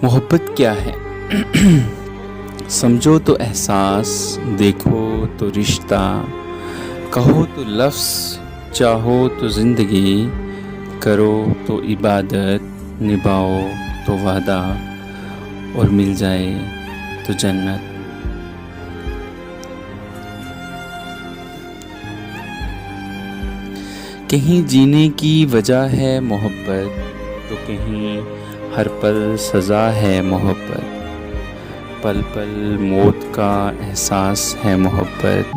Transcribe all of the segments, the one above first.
मोहब्बत क्या है? समझो तो एहसास, देखो तो रिश्ता, कहो तो लफ्ज़, चाहो तो ज़िंदगी, करो तो इबादत, निभाओ तो वादा और मिल जाए तो जन्नत। कहीं जीने की वजह है मोहब्बत, तो कहीं हर पल सज़ा है मोहब्बत। पल पल मौत का एहसास है मोहब्बत।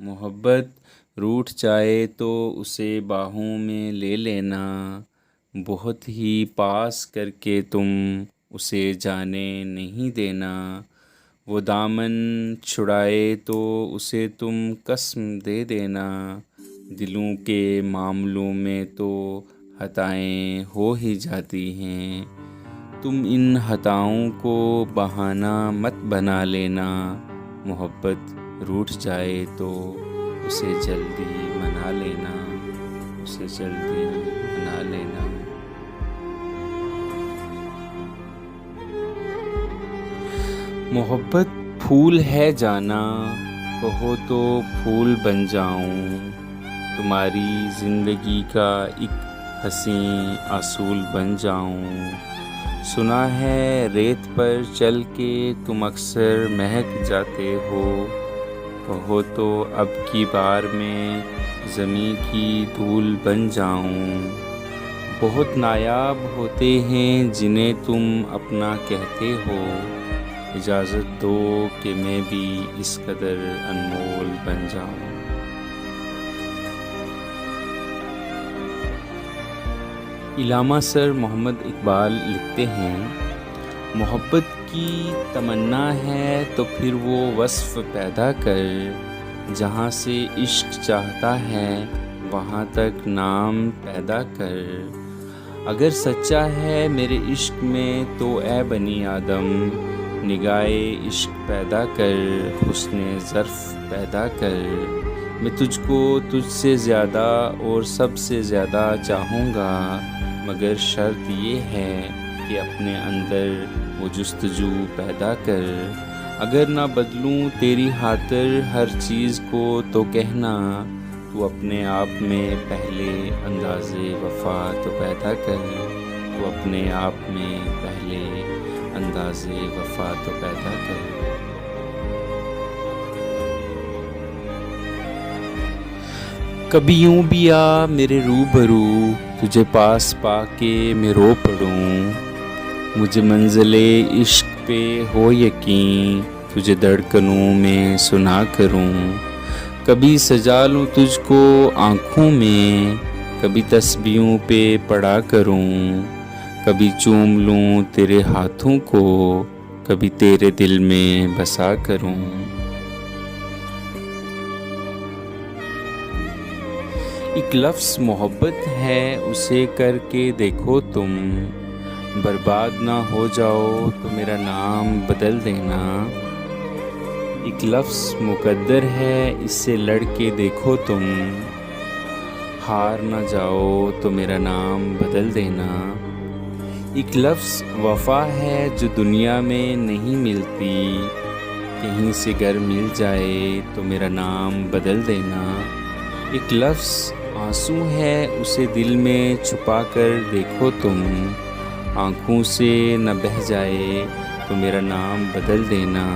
मोहब्बत रूठ जाए तो उसे बाहों में ले लेना, बहुत ही पास करके तुम उसे जाने नहीं देना। वो दामन छुड़ाए तो उसे तुम कसम दे देना। दिलों के मामलों में तो खताएं हो ही जाती हैं, तुम इन खताओं को बहाना मत बना लेना। मोहब्बत रूठ जाए तो उसे जल्दी मना लेना, उसे जल्दी मना लेना। मोहब्बत फूल है जाना, कहो तो फूल बन जाऊं, तुम्हारी ज़िंदगी का एक हंसी असूल बन जाऊं। सुना है रेत पर चल के तुम अक्सर महक जाते हो, कहो तो अब की बार में ज़मीं की धूल बन जाऊं। बहुत नायाब होते हैं जिन्हें तुम अपना कहते हो, इजाज़त दो कि मैं भी इस कदर अनमोल बन जाऊं। इल्लामा सर मोहम्मद इकबाल लिखते हैं, मोहब्बत की तमन्ना है तो फिर वो वस्फ़ पैदा कर, जहाँ से इश्क चाहता है वहाँ तक नाम पैदा कर। अगर सच्चा है मेरे इश्क में तो ए बनी आदम, निगाहे इश्क पैदा कर, हुस्ने ज़र्फ़ पैदा कर। मैं तुझको तुझसे ज़्यादा और सबसे ज़्यादा चाहूँगा, मगर शर्त ये है कि अपने अंदर वो जुस्तजू पैदा कर। अगर ना बदलूं तेरी खातिर हर चीज़ को तो कहना, तू अपने आप में पहले अंदाज़े वफ़ा तो पैदा कर। तू अपने आप में पहले अंदाज़े वफ़ा तो पैदा कर। कभी यूं भी आ मेरे रूबरू, तुझे पास पाके मैं रो पड़ूं। मुझे मंज़िले इश्क पे हो यकीन, तुझे धड़कनों में सुना करूं। कभी सजा लूं तुझको आँखों में, कभी तस्बीहों पे पढ़ा करूं। कभी चूम लूं तेरे हाथों को, कभी तेरे दिल में बसा करूं। एक लफ्ज़ मोहब्बत है, उसे करके देखो तुम, बर्बाद ना हो जाओ तो मेरा नाम बदल देना। एक लफ्ज़ मुकद्दर है, इससे लड़ के देखो तुम, हार ना जाओ तो मेरा नाम बदल देना। एक लफ्ज़ वफ़ा है, जो दुनिया में नहीं मिलती, कहीं से गर मिल जाए तो मेरा नाम बदल देना। एक लफ्ज़ आंसू है, उसे दिल में छुपा कर देखो तुम, आँखों से न बह जाए तो मेरा नाम बदल देना।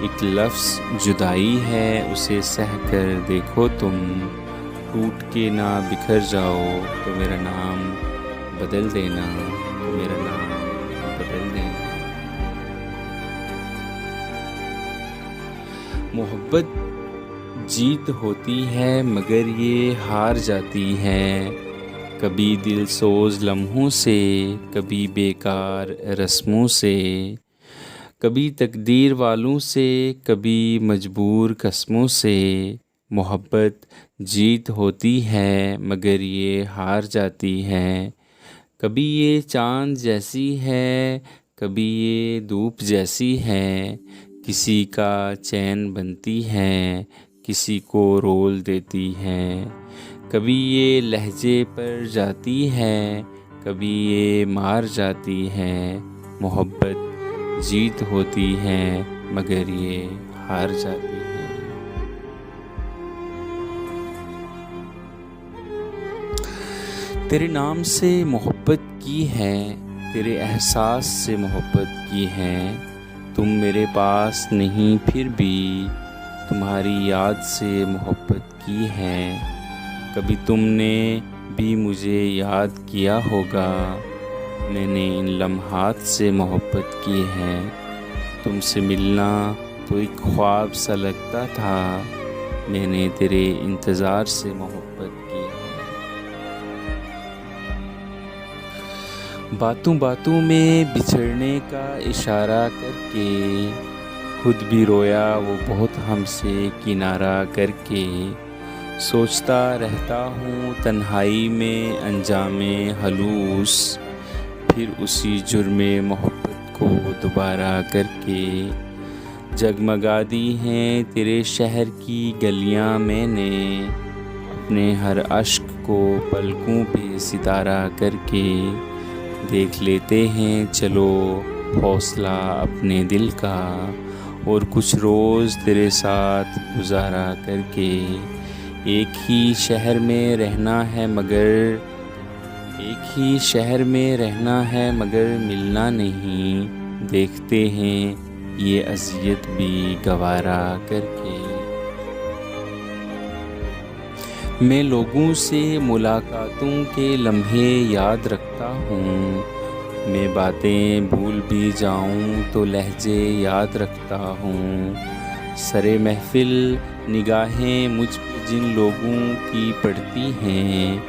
एक लफ्ज़ जुदाई है, उसे सह कर देखो तुम, टूट के ना बिखर जाओ तो मेरा नाम बदल देना, तो मेरा नाम बदल देना। मोहब्बत जीत होती है मगर ये हार जाती है, कभी दिल सोज लम्हों से, कभी बेकार रस्मों से, कभी तकदीर वालों से, कभी मजबूर कस्मों से। मोहब्बत जीत होती है मगर ये हार जाती है, कभी ये चाँद जैसी है, कभी ये धूप जैसी है, किसी का चैन बनती है, किसी को रोल देती है। कभी ये लहजे पर जाती है, कभी ये मार जाती है। मोहब्बत जीत होती है मगर ये हार जाती है। तेरे नाम से मोहब्बत की है, तेरे एहसास से मोहब्बत की है। तुम मेरे पास नहीं फिर भी तुम्हारी याद से मोहब्बत की है। कभी तुमने भी मुझे याद किया होगा, मैंने इन लम्हात से मोहब्बत की है। तुमसे मिलना तो एक ख्वाब सा लगता था, मैंने तेरे इंतज़ार से मोहब्बत की है। बातों बातों में बिछड़ने का इशारा करके, खुद भी रोया वो बहुत हमसे किनारा करके। सोचता रहता हूँ तन्हाई में अंजामे हलूस, फिर उसी जुर्मे मोहब्बत को दोबारा करके। जगमगा दी हैं तेरे शहर की गलियाँ मैंने, अपने हर अश्क को पलकों पे सितारा करके। देख लेते हैं चलो हौसला अपने दिल का, और कुछ रोज़ तेरे साथ गुजारा करके। एक ही शहर में रहना है मगर, एक ही शहर में रहना है मगर मिलना नहीं, देखते हैं ये अज़ियत भी गवारा करके। मैं लोगों से मुलाकातों के लम्हे याद रखता हूँ, मैं बातें भूल भी जाऊँ तो लहजे याद रखता हूँ। सरे महफिल निगाहें मुझ पे जिन लोगों की पड़ती हैं,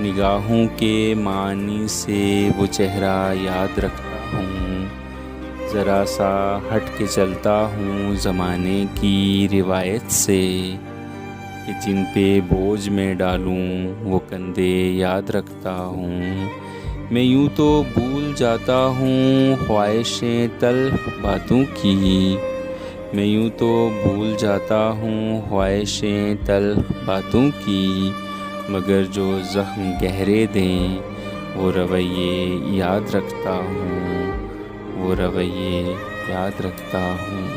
निगाहों के मानी से वो चेहरा याद रखता हूँ। ज़रा सा हट के चलता हूँ ज़माने की रिवायत से, कि जिन पे बोझ में डालूं वो कंधे याद रखता हूँ। मैं यूँ तो भूल जाता हूँ ख्वाहिशें तल्ख़ बातों की, मैं यूँ तो भूल जाता हूँ ख्वाहिशें तल्ख़ बातों की। मगर जो ज़ख्म गहरे दें वो रवैये याद रखता हूँ, वो रवैये याद रखता हूँ।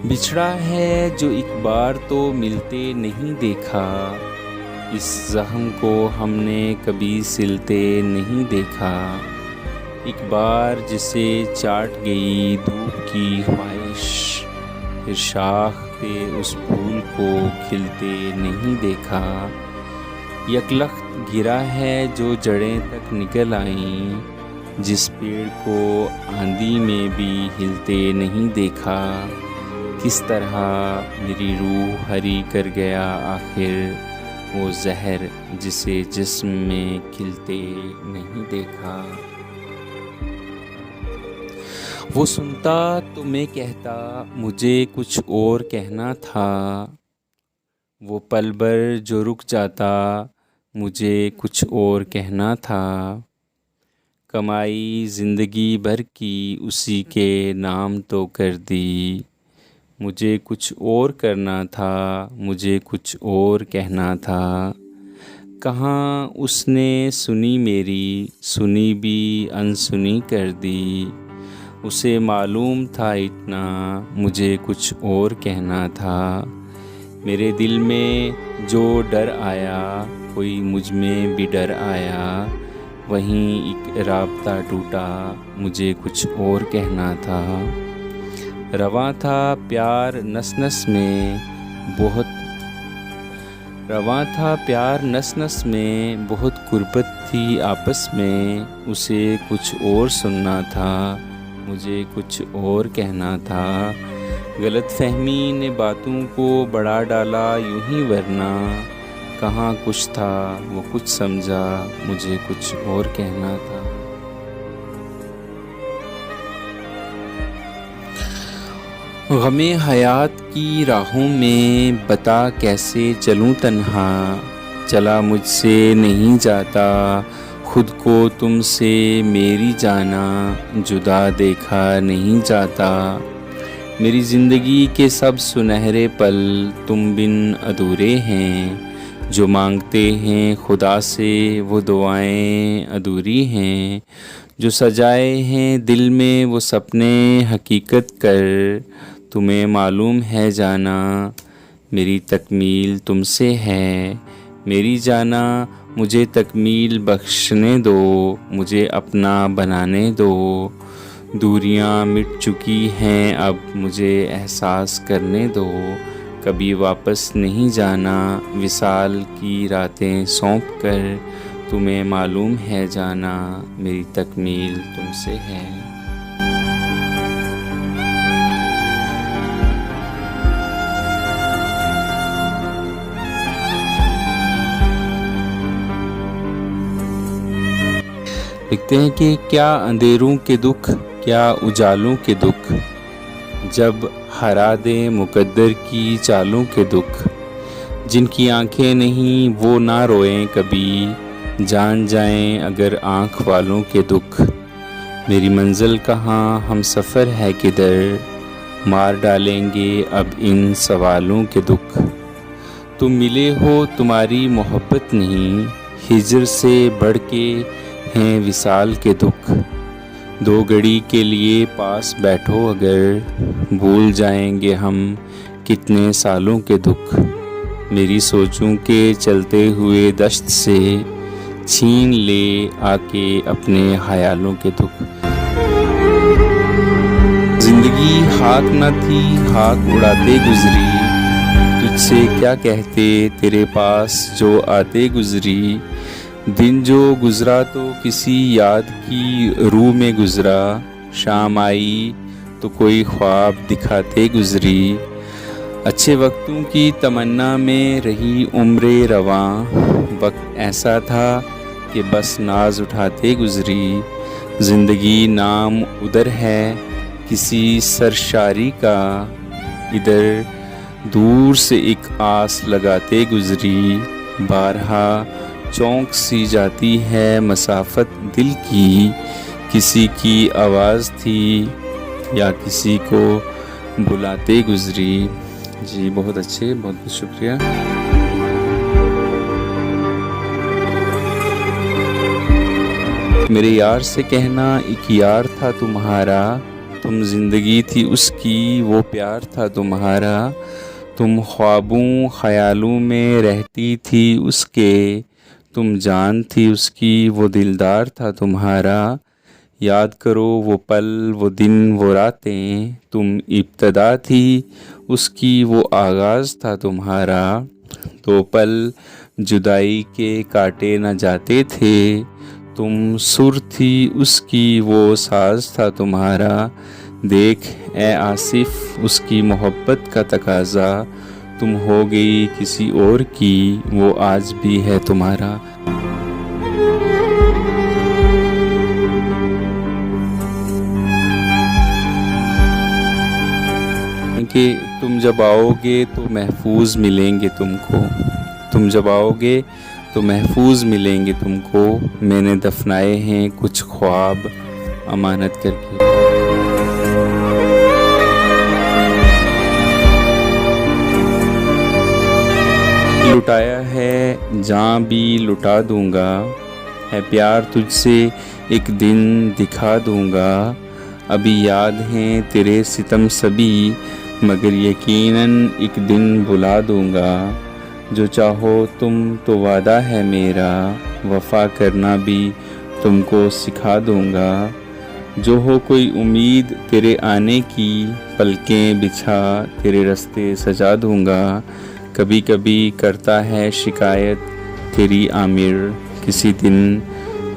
बिछड़ा है जो एक बार तो मिलते नहीं देखा, इस ज़ख्म को हमने कभी सिलते नहीं देखा। एक बार जिसे चाट गई धूप की ख्वाहिश, फिर शाख पे उस फूल को खिलते नहीं देखा। यकलख्त गिरा है जो जड़ें तक निकल आईं, जिस पेड़ को आंधी में भी हिलते नहीं देखा। किस तरह मेरी रूह हरी कर गया आखिर वो जहर जिसे जिस्म में खिलते नहीं देखा। वो सुनता तो मैं कहता मुझे कुछ और कहना था। वो पल भर जो रुक जाता मुझे कुछ और कहना था। कमाई ज़िंदगी भर की उसी के नाम तो कर दी। मुझे कुछ और करना था, मुझे कुछ और कहना था। कहाँ उसने सुनी मेरी, सुनी भी अनसुनी कर दी। उसे मालूम था इतना, मुझे कुछ और कहना था। मेरे दिल में जो डर आया, कोई मुझ में भी डर आया। वहीं एक राब्ता टूटा, मुझे कुछ और कहना था। रवां था प्यार नस नस में बहुत, रवां था प्यार नस नस में बहुत गुर्बत थी आपस में। उसे कुछ और सुनना था, मुझे कुछ और कहना था। गलतफहमी ने बातों को बढ़ा डाला यूं ही, वरना कहाँ कुछ था वो कुछ समझा, मुझे कुछ और कहना था। गमे हयात की राहों में बता कैसे चलूं तन्हा। चला मुझसे नहीं जाता, खुद को तुमसे मेरी जाना जुदा देखा नहीं जाता। मेरी ज़िंदगी के सब सुनहरे पल तुम बिन अधूरे हैं। जो मांगते हैं खुदा से वो दुआएं अधूरी हैं। जो सजाए हैं दिल में वो सपने हकीकत कर। तुम्हें मालूम है जाना मेरी तकमील तुमसे है। मेरी जाना मुझे तकमील बख्शने दो, मुझे अपना बनाने दो। दूरियां मिट चुकी हैं अब मुझे एहसास करने दो। कभी वापस नहीं जाना विसाल की रातें सौंप कर। तुम्हें मालूम है जाना मेरी तकमील तुमसे है। लिखते हैं कि क्या अंधेरों के दुख, क्या उजालों के दुख, जब हरा दे मुकद्दर की चालों के दुख। जिनकी आंखें नहीं वो ना रोएं कभी, जान जाएं अगर आँख वालों के दुख। मेरी मंजिल कहाँ हम सफ़र है किधर, मार डालेंगे अब इन सवालों के दुख। तुम मिले हो तुम्हारी मोहब्बत नहीं, हिजर से बढ़ के हैं विसाल के दुख। दो घड़ी के लिए पास बैठो अगर, भूल जाएंगे हम कितने सालों के दुख। मेरी सोचों के चलते हुए दश्त से छीन ले आके अपने ख्यालों के दुख। जिंदगी खाक न थी खाक उड़ाते गुजरी, तुझसे क्या कहते तेरे पास जो आते गुजरी। दिन जो गुजरा तो किसी याद की रूह में गुजरा, शाम आई तो कोई ख्वाब दिखाते गुजरी। अच्छे वक्तों की तमन्ना में रही उम्रे रवां, वक्त ऐसा था कि बस नाज उठाते गुजरी। ज़िंदगी नाम उधर है किसी सरशारी का, इधर दूर से एक आस लगाते गुजरी। बारहा चौंक सी जाती है मसाफत दिल की, किसी की आवाज़ थी या किसी को बुलाते गुजरी। जी बहुत अच्छे, बहुत बहुत शुक्रिया। मेरे यार से कहना एक यार था तुम्हारा, तुम ज़िंदगी थी उसकी वो प्यार था तुम्हारा। तुम ख्वाबों ख्यालों में रहती थी उसके, तुम जान थी उसकी वो दिलदार था तुम्हारा। याद करो वो पल वो दिन वो रातें, तुम इब्तदा थी उसकी वो आगाज़ था तुम्हारा। तो पल जुदाई के काटे न जाते थे, तुम सुर थी उसकी वो साज था तुम्हारा। देख ए आसिफ उसकी मोहब्बत का तकाज़ा, तुम हो गई किसी और की, वो आज भी है तुम्हारा। कि तुम जब आओगे तो महफूज मिलेंगे तुमको, तुम जब आओगे तो महफूज मिलेंगे तुमको। मैंने दफनाए हैं कुछ ख्वाब अमानत करके। लुटाया है जहाँ भी लुटा दूंगा, है प्यार तुझसे एक दिन दिखा दूंगा। अभी याद हैं तेरे सितम सभी, मगर यकीनन एक दिन बुला दूंगा। जो चाहो तुम तो वादा है मेरा, वफ़ा करना भी तुमको सिखा दूंगा। जो हो कोई उम्मीद तेरे आने की, पलकें बिछा तेरे रास्ते सजा दूंगा। कभी कभी करता है शिकायत तेरी आमिर, किसी दिन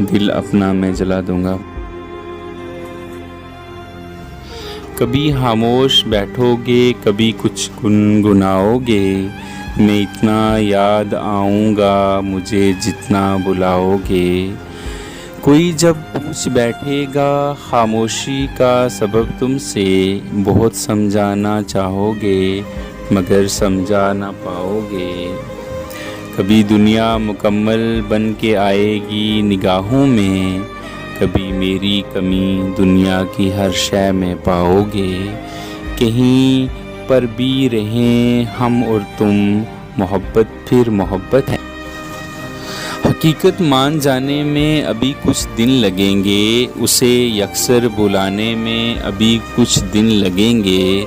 दिल अपना मैं जला दूंगा। कभी खामोश बैठोगे, कभी कुछ गुनगुनाओगे। मैं इतना याद आऊँगा मुझे जितना बुलाओगे। कोई जब पूछ बैठेगा खामोशी का सबब तुमसे, बहुत समझाना चाहोगे मगर समझा ना पाओगे। कभी दुनिया मुकम्मल बन के आएगी निगाहों में, कभी मेरी कमी दुनिया की हर शय में पाओगे। कहीं पर भी रहें हम और तुम, मोहब्बत फिर मोहब्बत है। हकीकत मान जाने में अभी कुछ दिन लगेंगे, उसे यकसर बुलाने में अभी कुछ दिन लगेंगे।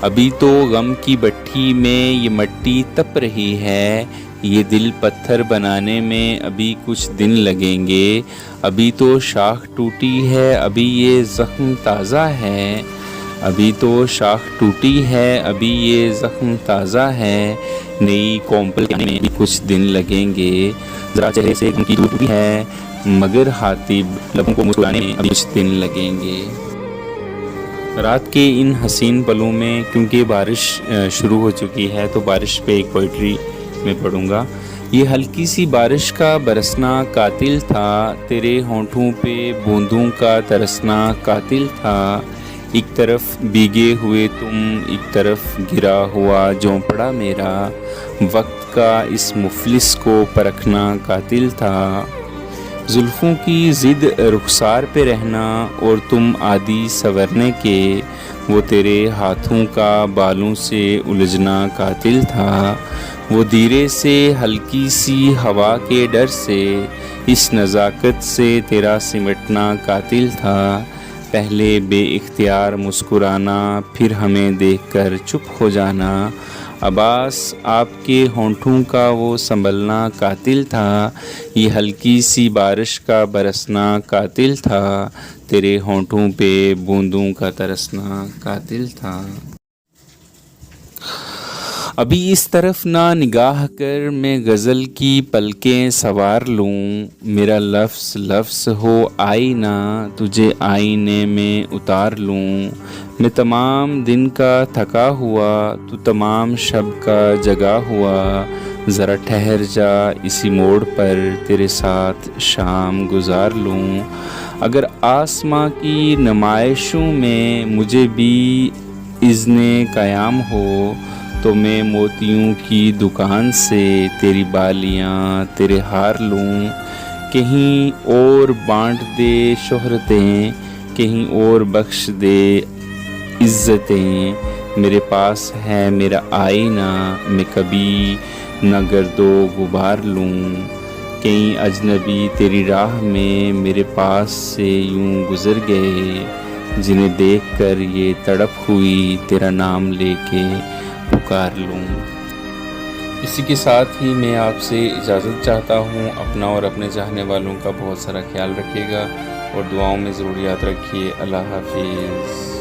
अभी तो गम की भट्टी में ये मिट्टी तप रही है, ये दिल पत्थर बनाने में अभी कुछ दिन लगेंगे। अभी तो शाख टूटी है, अभी ये ज़ख्म ताज़ा है। अभी तो शाख टूटी है, अभी ये ज़ख्म ताज़ा है। नई कोम्पल के आने में भी कुछ दिन लगेंगे। ज़रा चेहरे से उनकी दूर भी है, मगर हातिब लबों को मुस्कुराने में अभी कुछ दिन लगेंगे। रात के इन हसीन पलों में, क्योंकि बारिश शुरू हो चुकी है, तो बारिश पे एक पोइट्री में पढ़ूँगा। ये हल्की सी बारिश का बरसना कातिल था, तेरे होंठों पे बूंदों का तरसना कातिल था। एक तरफ भीगे हुए तुम, एक तरफ गिरा हुआ झोंपड़ा मेरा। वक्त का इस मुफलिस को परखना कातिल था। जुल्फ़ों की ज़िद रुखसार पे रहना और तुम आदि संवरने के, वो तेरे हाथों का बालों से उलझना कातिल था। वो धीरे से हल्की सी हवा के डर से, इस नज़ाकत से तेरा सिमटना कातिल था। पहले बेइख्तियार मुस्कुराना, फिर हमें देखकर चुप हो जाना। अब्बास आपके होंठों का वो संभलना कातिल था। ये हल्की सी बारिश का बरसना कातिल था, तेरे होंठों पे बूंदों का तरसना कातिल था। अभी इस तरफ ना निगाह कर, मैं गज़ल की पलकें सवार लूँ। मेरा लफ्ज़ लफ्ज़ हो आईना, तुझे आईने में उतार लूँ। मैं तमाम दिन का थका हुआ, तू तमाम शब का जगा हुआ। ज़रा ठहर जा इसी मोड़ पर, तेरे साथ शाम गुजार लूँ। अगर आसमां की नुमाइशों में मुझे भी इज़्ने क़याम हो, तो मैं मोतियों की दुकान से तेरी बालियाँ तेरे हार लूँ। कहीं और बांट दे शोहरतें, कहीं और बख्श दे इज़्ज़तें। मेरे पास है मेरा आईना, मैं कभी न गर्दो गुबार लूँ। कई अजनबी तेरी राह में मेरे पास से यूं गुज़र गए, जिन्हें देखकर ये तड़प हुई तेरा नाम लेके पुकार लूँ। इसी के साथ ही मैं आपसे इजाज़त चाहता हूँ। अपना और अपने चाहने वालों का बहुत सारा ख्याल रखिएगा और दुआओं में ज़रूर याद रखिए। अल्लाह हाफिज़।